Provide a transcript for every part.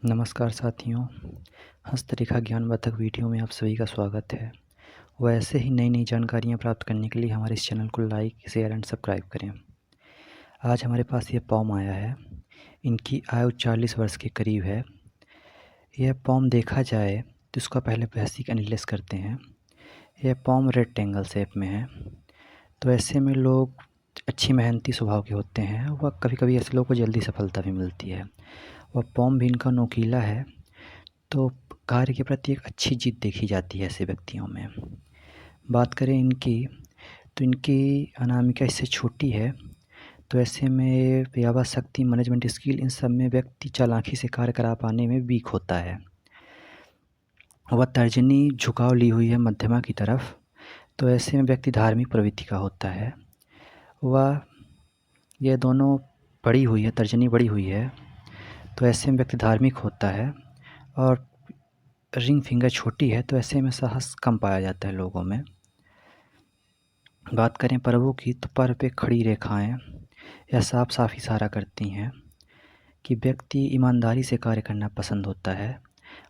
नमस्कार साथियों, हस्तरेखा ज्ञानवर्धक वीडियो में आप सभी का स्वागत है। वैसे ही नई नई जानकारियाँ प्राप्त करने के लिए हमारे इस चैनल को लाइक, शेयर एंड सब्सक्राइब करें। आज हमारे पास ये पॉम आया है। इनकी आयु 40 वर्ष के करीब है। यह पॉम देखा जाए तो इसका पहले बेसिक एनालिसिस करते हैं। यह पॉम रेक्टेंगल शेप में है। तो ऐसे में लोग अच्छी मेहनती स्वभाव के होते हैं। वह कभी कभी ऐसे लोगों को जल्दी सफलता भी मिलती है। वह पॉम भी इनका नोकीला है, तो कार्य के प्रति एक अच्छी जीत देखी जाती है ऐसे व्यक्तियों में। बात करें इनकी, तो इनकी अनामिका इससे छोटी है। तो ऐसे में व्यवहार शक्ति, मैनेजमेंट स्किल, इन सब में व्यक्ति चालाकी से कार्य करा पाने में वीक होता है। वह तर्जनी झुकाव ली हुई है मध्यमा की तरफ। तो ऐसे में व्यक्ति धार्मिक प्रवृत्ति का होता है। वह ये दोनों बड़ी हुई है, तर्जनी बड़ी हुई है, तो ऐसे में व्यक्ति धार्मिक होता है। और रिंग फिंगर छोटी है, तो ऐसे में साहस कम पाया जाता है लोगों में। बात करें पर्वों की, तो पर्व पे खड़ी रेखाएं या साफ साफ इशारा करती हैं कि व्यक्ति ईमानदारी से कार्य करना पसंद होता है।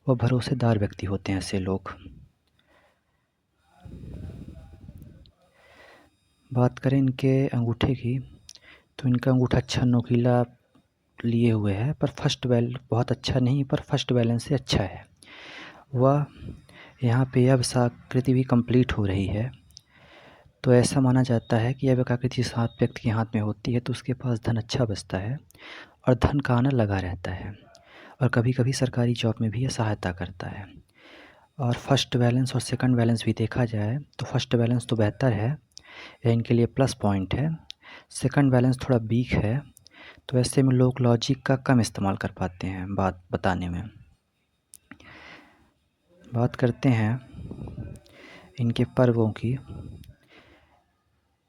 वह भरोसेदार व्यक्ति होते हैं ऐसे लोग। बात करें इनके अंगूठे की, तो इनका अंगूठा अच्छा नोकीला लिए हुए है, पर फर्स्ट बहुत अच्छा नहीं, पर फर्स्ट बैलेंस से अच्छा है। वह यहाँ पे अब आकृति भी कंप्लीट हो रही है। तो ऐसा माना जाता है कि अब आकृति सात व्यक्ति के हाथ में होती है तो उसके पास धन अच्छा बचता है और धन का आना लगा रहता है। और कभी कभी सरकारी जॉब में भी यह सहायता करता है। और फर्स्ट बैलेंस और सेकंड बैलेंस भी देखा जाए तो फर्स्ट बैलेंस तो बेहतर है, यह इनके लिए प्लस पॉइंट है। सेकंड बैलेंस थोड़ा वीक है। तो ऐसे में लोग लॉजिक का कम इस्तेमाल कर पाते हैं बात बताने में। बात करते हैं इनके पर्वों की,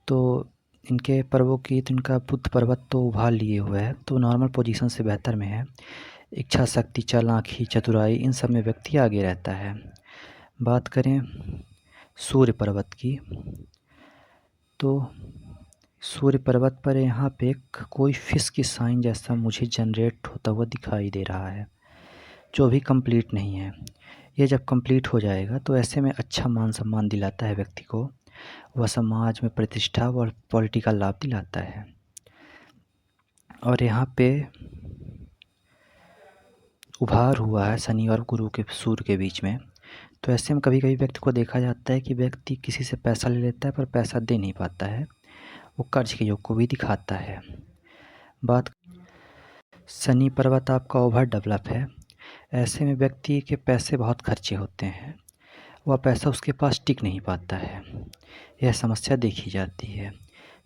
तो इनके पर्वों की, तो इनका बुध पर्वत तो उभार लिए हुए है, तो नॉर्मल पोजीशन से बेहतर में है। इच्छा शक्ति, चालाकी, चतुराई, इन सब में व्यक्ति आगे रहता है। बात करें सूर्य पर्वत की, तो सूर्य पर्वत पर यहाँ पे कोई फिश की साइन जैसा मुझे जनरेट होता हुआ दिखाई दे रहा है, जो भी कंप्लीट नहीं है। ये जब कंप्लीट हो जाएगा तो ऐसे में अच्छा मान सम्मान दिलाता है व्यक्ति को। वह समाज में प्रतिष्ठा और पॉलिटिकल लाभ दिलाता है। और यहाँ पे उभार हुआ है शनि और गुरु के, सूर्य के बीच में। तो ऐसे में कभी कभी व्यक्ति को देखा जाता है कि व्यक्ति किसी से पैसा ले लेता है पर पैसा दे नहीं पाता है। वो कर्ज के योग को भी दिखाता है। बात, शनि पर्वत आपका ओवर डेवलप है। ऐसे में व्यक्ति के पैसे बहुत खर्चे होते हैं, वह पैसा उसके पास टिक नहीं पाता है। यह समस्या देखी जाती है,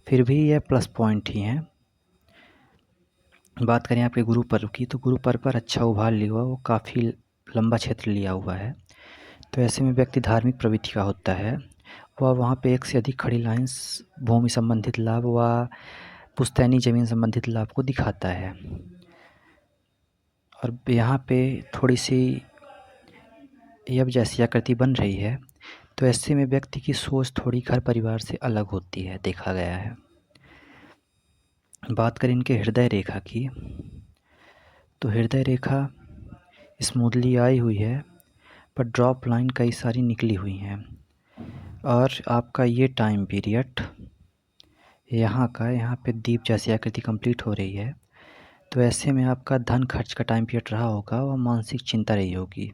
फिर भी यह प्लस पॉइंट ही है। बात करें आपके गुरु पर्व की, तो गुरु पर्व पर अच्छा उभार लिया हुआ, वो काफ़ी लंबा क्षेत्र लिया हुआ है। तो ऐसे में व्यक्ति धार्मिक प्रवृत्ति का होता है। वह वहाँ पे एक से अधिक खड़ी लाइन्स भूमि संबंधित लाभ व पुश्तैनी जमीन संबंधित लाभ को दिखाता है। और यहाँ पे थोड़ी सी यब जैसी आकृति बन रही है, तो ऐसे में व्यक्ति की सोच थोड़ी घर परिवार से अलग होती है, देखा गया है। बात करें इनके हृदय रेखा की, तो हृदय रेखा स्मूथली आई हुई है, पर ड्रॉप लाइन कई सारी निकली हुई हैं। और आपका ये टाइम पीरियड यहाँ पे दीप जैसी आकृति कंप्लीट हो रही है। तो ऐसे में आपका धन खर्च का टाइम पीरियड रहा होगा, और मानसिक चिंता रही होगी,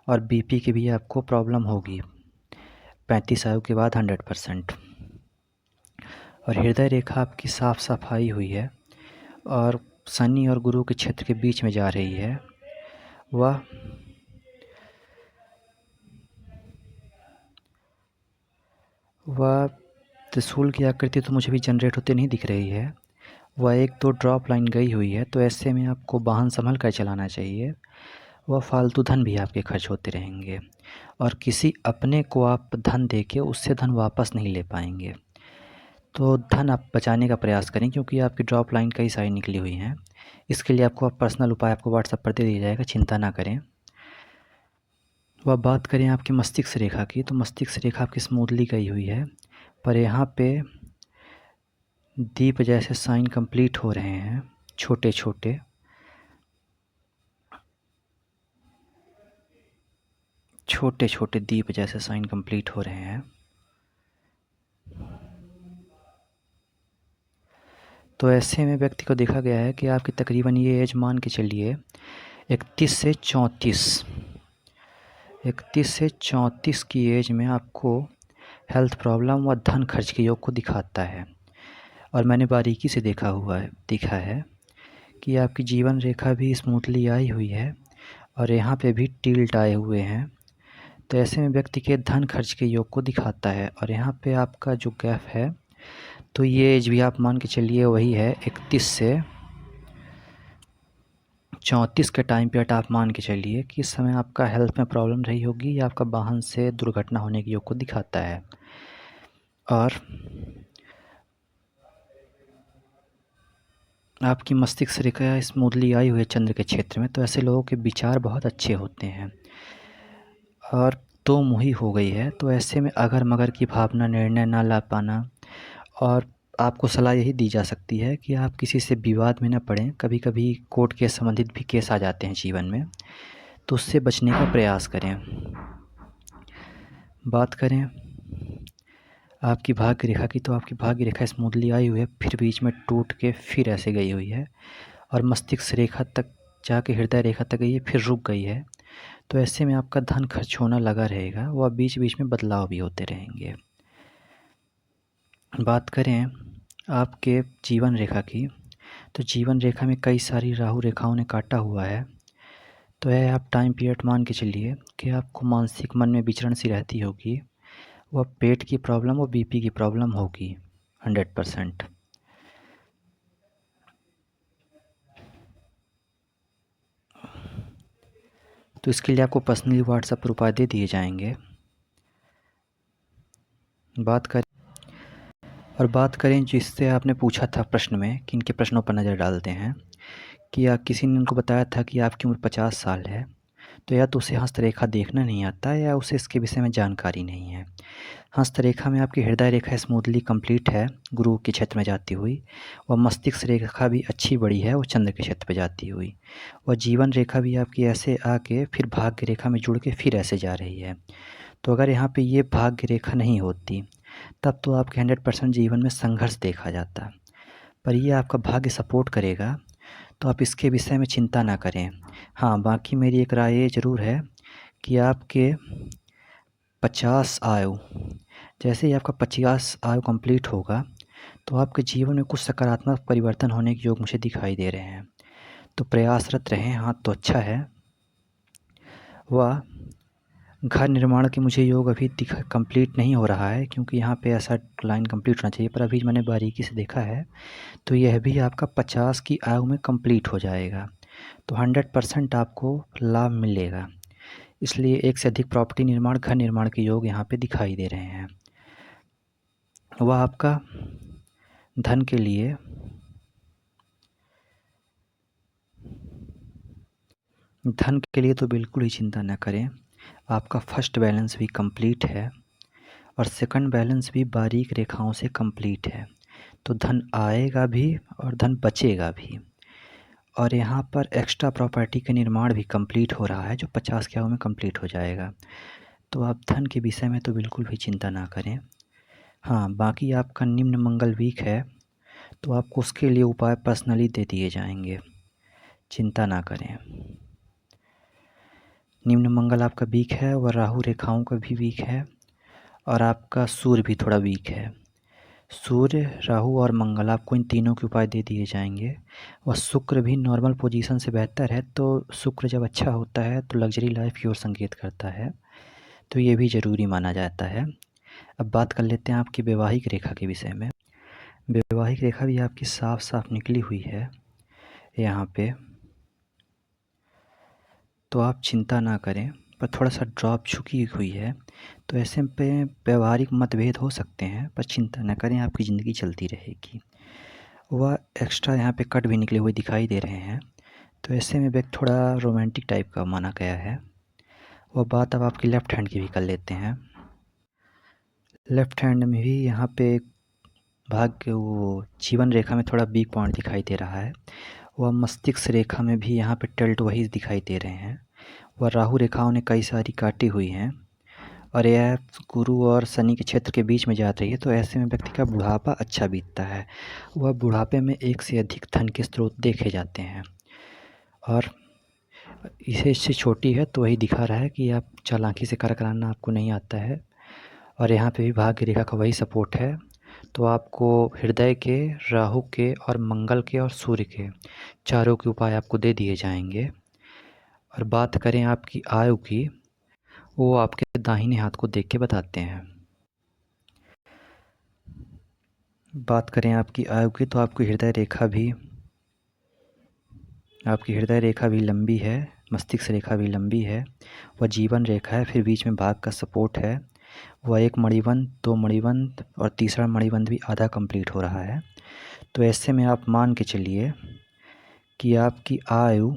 और बीपी की भी आपको प्रॉब्लम होगी 35 आयु के बाद 100%। और हृदय रेखा आपकी साफ सफाई हुई है और शनि और गुरु के क्षेत्र के बीच में जा रही है। वह त्रिशूल की आकृति तो मुझे भी जनरेट होते नहीं दिख रही है। वह एक दो ड्रॉप लाइन गई हुई है, तो ऐसे में आपको वाहन संभल कर चलाना चाहिए। वह फालतू धन भी आपके खर्च होते रहेंगे, और किसी अपने को आप धन दे के उससे धन वापस नहीं ले पाएंगे। तो धन आप बचाने का प्रयास करें, क्योंकि आपकी ड्रॉप लाइन कई सारी निकली हुई हैं। इसके लिए आपको पर्सनल उपाय आपको व्हाट्सएप पर दे दिया जाएगा, चिंता ना करें। वह बात करें आपकी मस्तिष्क रेखा की, तो मस्तिष्क रेखा आपकी स्मूथली गई हुई है, पर यहाँ पे दीप जैसे साइन कंप्लीट हो रहे हैं छोटे छोटे। छोटे छोटे दीप जैसे साइन कंप्लीट हो रहे हैं। तो ऐसे में व्यक्ति को देखा गया है कि आपकी तकरीबन ये एज मान के चलिए 31 से 34 की एज में आपको हेल्थ प्रॉब्लम व धन खर्च के योग को दिखाता है। और मैंने बारीकी से देखा है कि आपकी जीवन रेखा भी स्मूथली आई हुई है और यहाँ पे भी टिल्ट आए हुए हैं। तो ऐसे में व्यक्ति के धन खर्च के योग को दिखाता है। और यहाँ पे आपका जो गैप है तो ये एज भी आप मान के चलिए वही है 31 से 34 के टाइम पीरियड आप मान के चलिए कि इस समय आपका हेल्थ में प्रॉब्लम रही होगी या आपका वाहन से दुर्घटना होने के योग को दिखाता है। और आपकी मस्तिष्क रेखा स्मूथली आई हुई है चंद्र के क्षेत्र में, तो ऐसे लोगों के विचार बहुत अच्छे होते हैं और तो मुही हो गई है। तो ऐसे में अगर मगर की भावना, निर्णय ना ला पाना, और आपको सलाह यही दी जा सकती है कि आप किसी से विवाद में न पड़ें। कभी कभी कोर्ट के संबंधित भी केस आ जाते हैं जीवन में, तो उससे बचने का प्रयास करें। बात करें आपकी भाग्य रेखा की, तो आपकी भाग्य रेखा स्मूथली आई हुई है, फिर बीच में टूट के फिर ऐसे गई हुई है और मस्तिष्क रेखा तक जाके हृदय रेखा तक गई है, फिर रुक गई है। तो ऐसे में आपका धन खर्च होना लगा रहेगा, वह बीच बीच में बदलाव भी होते रहेंगे। बात करें आपके जीवन रेखा की, तो जीवन रेखा में कई सारी राहु रेखाओं ने काटा हुआ है। तो यह आप टाइम पीरियड मान के चलिए कि आपको मानसिक मन में विचरण सी रहती होगी, वह पेट की प्रॉब्लम और बीपी की प्रॉब्लम होगी 100%। तो इसके लिए आपको पर्सनली व्हाट्सएप पर उपाय दे दिए जाएंगे। बात करें जिससे आपने पूछा था प्रश्न में कि इनके प्रश्नों पर नज़र डालते हैं कि किसी ने इनको बताया था कि आपकी उम्र 50 साल है, तो या तो उसे हस्तरेखा देखना नहीं आता या उसे इसके विषय में जानकारी नहीं है। हस्तरेखा में आपकी हृदय रेखा स्मूथली कंप्लीट है गुरु के क्षेत्र में जाती हुई, और मस्तिष्क रेखा भी अच्छी बड़ी है वो चंद्र के क्षेत्र पर जाती हुई, और जीवन रेखा भी आपकी ऐसे आके फिर भाग्य रेखा में जुड़ के फिर ऐसे जा रही है। तो अगर यहाँ पे ये भाग्य रेखा नहीं होती तब तो आपके 100% जीवन में संघर्ष देखा जाता, पर ये आपका भाग्य सपोर्ट करेगा, तो आप इसके विषय में चिंता ना करें। हाँ, बाकी मेरी एक राय ये ज़रूर है कि आपके 50 आयु, जैसे ही आपका 50 आयु कंप्लीट होगा तो आपके जीवन में कुछ सकारात्मक परिवर्तन होने के योग मुझे दिखाई दे रहे हैं। तो प्रयासरत रहें। हाँ, तो अच्छा है। वह घर निर्माण के मुझे योग अभी कंप्लीट नहीं हो रहा है, क्योंकि यहाँ पे ऐसा लाइन कंप्लीट होना चाहिए, पर अभी मैंने बारीकी से देखा है तो यह भी आपका 50 की आयु में कंप्लीट हो जाएगा। तो 100% आपको लाभ मिलेगा। इसलिए एक से अधिक प्रॉपर्टी निर्माण, घर निर्माण के योग यहाँ पे दिखाई दे रहे हैं। वह आपका धन के लिए तो बिल्कुल ही चिंता न करें। आपका फर्स्ट बैलेंस भी कंप्लीट है और सेकंड बैलेंस भी बारीक रेखाओं से कंप्लीट है। तो धन आएगा भी और धन बचेगा भी। और यहाँ पर एक्स्ट्रा प्रॉपर्टी का निर्माण भी कंप्लीट हो रहा है, जो 50 की आयु में कंप्लीट हो जाएगा। तो आप धन के विषय में तो बिल्कुल भी चिंता ना करें। हाँ, बाकी आपका निम्न मंगल वीक है, तो आपको उसके लिए उपाय पर्सनली दे दिए जाएंगे, चिंता ना करें। निम्न मंगल आपका वीक है और राहु रेखाओं का भी वीक है, और आपका सूर्य भी थोड़ा वीक है। सूर्य, राहु और मंगल, आपको इन तीनों के उपाय दे दिए जाएंगे। और शुक्र भी नॉर्मल पोजीशन से बेहतर है, तो शुक्र जब अच्छा होता है तो लग्जरी लाइफ की ओर संकेत करता है, तो ये भी ज़रूरी माना जाता है। अब बात कर लेते हैं आपकी वैवाहिक रेखा के विषय में। वैवाहिक रेखा भी आपकी साफ साफ निकली हुई है यहाँ पे, तो आप चिंता ना करें, पर थोड़ा सा ड्रॉप झुकी हुई है। तो ऐसे पे व्यवहारिक मतभेद हो सकते हैं, पर चिंता न करें, आपकी ज़िंदगी चलती रहेगी। वह एक्स्ट्रा यहाँ पे कट भी निकले हुए दिखाई दे रहे हैं, तो ऐसे में व्यक्ति थोड़ा रोमांटिक टाइप का माना गया है। वह बात अब आपकी लेफ़्ट हैंड की भी कर लेते हैं। लेफ़्ट हैंड में भी यहाँ पे भाग्य, वो जीवन रेखा में थोड़ा वीक पॉइंट दिखाई दे रहा है। वह मस्तिष्क रेखा में भी यहाँ पे टिल्ट वही दिखाई दे रहे हैं। वह राहु रेखाओं ने कई सारी काटी हुई हैं और यह गुरु और शनि के क्षेत्र के बीच में जा रही है, तो ऐसे में व्यक्ति का बुढ़ापा अच्छा बीतता है। वह बुढ़ापे में एक से अधिक धन के स्रोत देखे जाते हैं और इसे इससे छोटी है तो वही दिखा रहा है कि आप चालाकी से कार्य कराना आपको नहीं आता है। और यहाँ पे भी भाग्य रेखा का वही सपोर्ट है। तो आपको हृदय के, राहु के और मंगल के और सूर्य के चारों के उपाय आपको दे दिए जाएंगे। और बात करें आपकी आयु की, वो आपके दाहिने हाथ को देख के बताते हैं। बात करें आपकी आयु की तो आपकी हृदय रेखा भी लंबी है, मस्तिष्क रेखा भी लंबी है, वह जीवन रेखा है, फिर बीच में भाग का सपोर्ट है। वह एक मणिबंध, दो मणिबंध और तीसरा मणिबंध भी आधा कंप्लीट हो रहा है। तो ऐसे में आप मान के चलिए कि आपकी आयु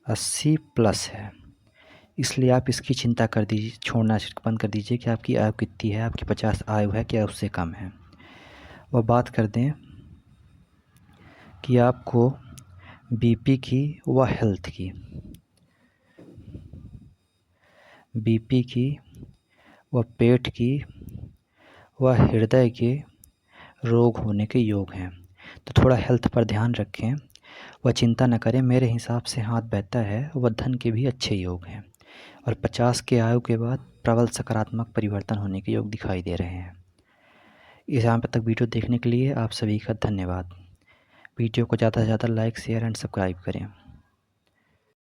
80 प्लस है। इसलिए आप इसकी चिंता कर दीजिए, छोड़ना बंद कर दीजिए कि आपकी आयु कितनी है, आपकी 50 आयु है क्या उससे कम है। वह बात कर दें कि आपको बीपी की व हेल्थ की, बीपी की व पेट की व हृदय के रोग होने के योग हैं। तो थोड़ा हेल्थ पर ध्यान रखें, वह चिंता न करें। मेरे हिसाब से हाथ बहता है, वह धन के भी अच्छे योग हैं और 50 के आयु के बाद प्रबल सकारात्मक परिवर्तन होने के योग दिखाई दे रहे हैं। इस यहाँ तक वीडियो देखने के लिए आप सभी का धन्यवाद। वीडियो को ज़्यादा से ज़्यादा लाइक, शेयर एंड सब्सक्राइब करें।